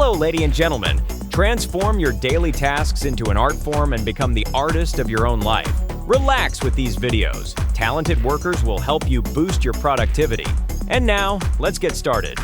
Hello, ladies and gentlemen. Transform your daily tasks into an art form and become the artist of your own life. Relax with these videos. Talented workers will help you boost your productivity. And now, let's get started.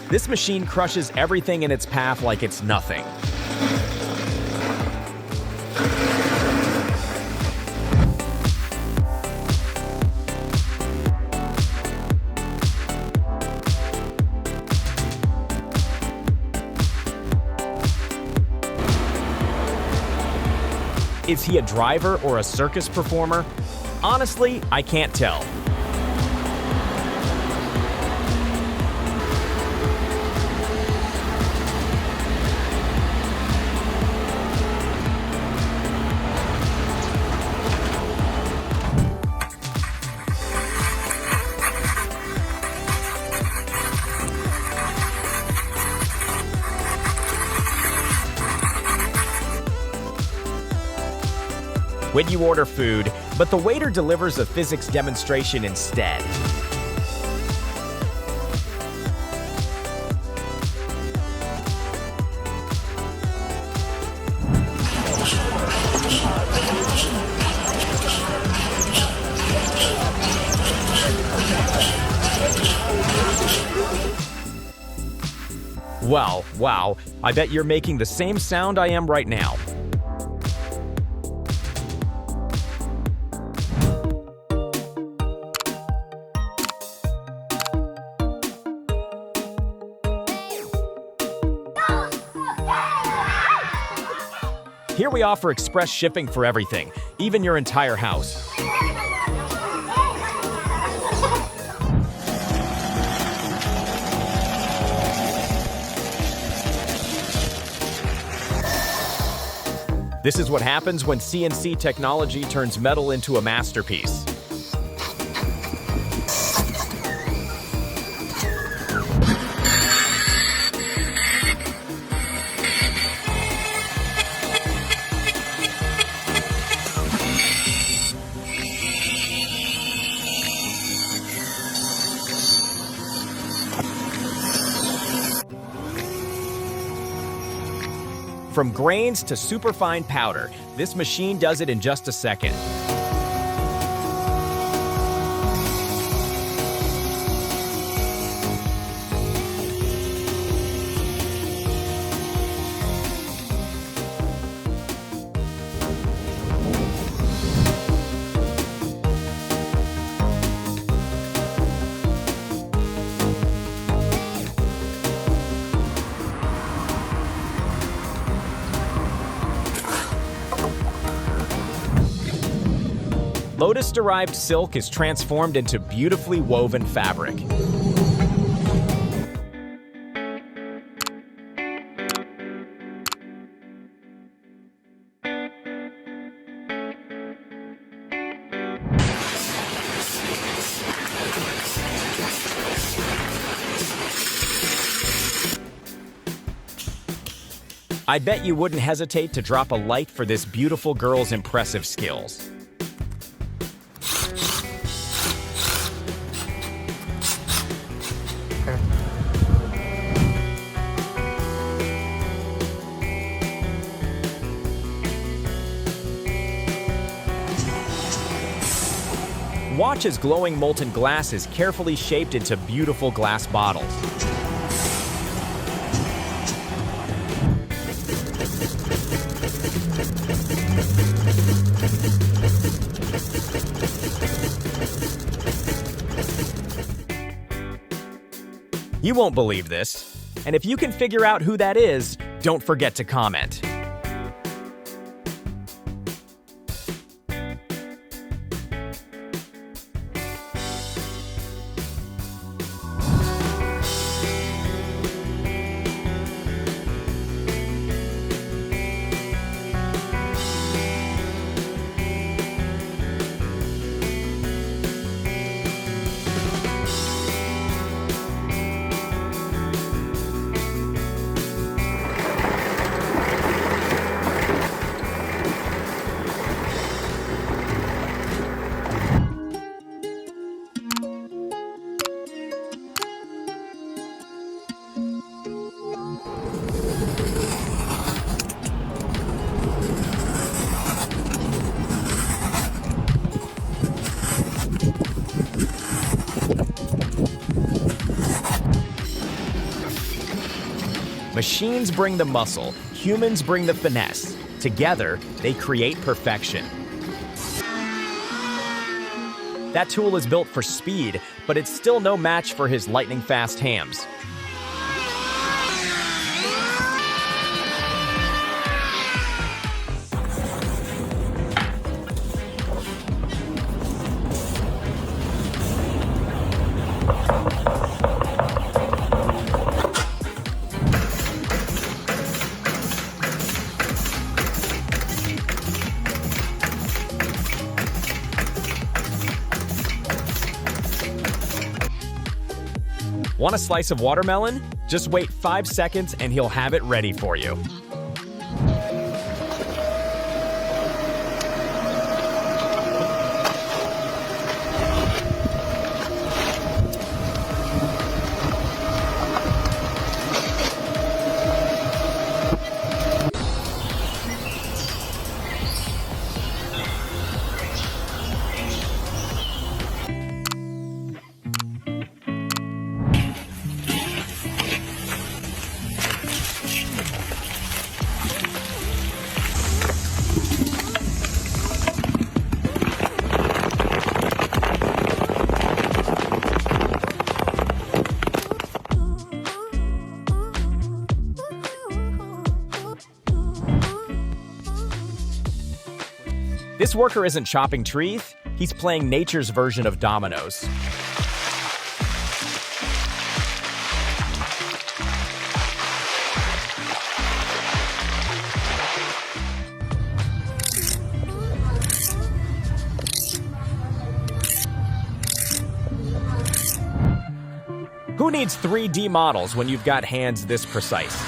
This machine crushes everything in its path like it's nothing. Is he a driver or a circus performer? Honestly, I can't tell. When you order food, but the waiter delivers a physics demonstration instead. Wow, I bet you're making the same sound I am right now. Here we offer express shipping for everything, even your entire house. This is what happens when CNC technology turns metal into a masterpiece. From grains to superfine powder, this machine does it in just a second. Lotus-derived silk is transformed into beautifully woven fabric. I bet you wouldn't hesitate to drop a like for this beautiful girl's impressive skills. Watch as glowing molten glass is carefully shaped into beautiful glass bottles. You won't believe this, and if you can figure out who that is, don't forget to comment. Machines bring the muscle, humans bring the finesse. Together, they create perfection. That tool is built for speed, but it's still no match for his lightning-fast hands. Want a slice of watermelon? Just wait 5 seconds and he'll have it ready for you. This worker isn't chopping trees, he's playing nature's version of dominoes. Who needs 3D models when you've got hands this precise?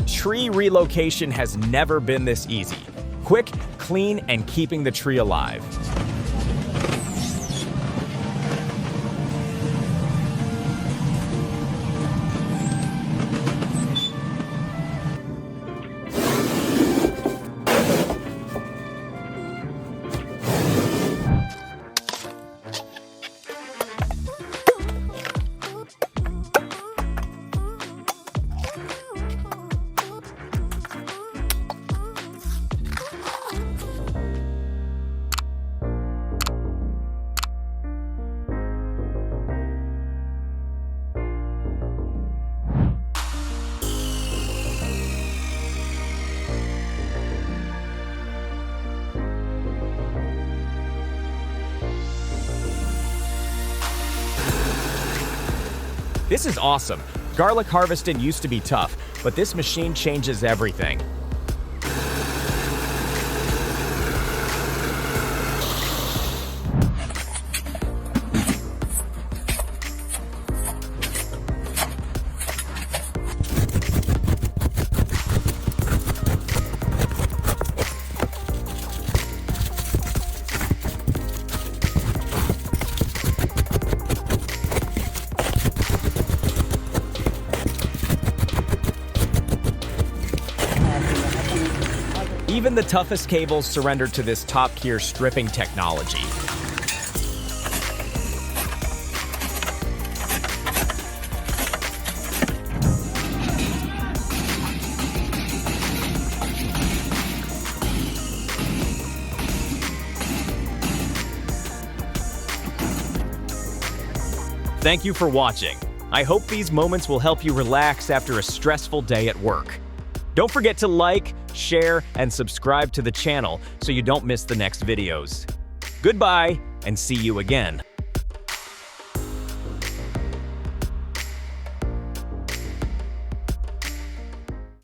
Tree relocation has never been this easy. Quick, clean, and keeping the tree alive. This is awesome. Garlic harvesting used to be tough, but this machine changes everything. Even the toughest cables surrender to this top-tier stripping technology. Thank you for watching. I hope these moments will help you relax after a stressful day at work. Don't forget to like, share, and subscribe to the channel so you don't miss the next videos. Goodbye, and see you again.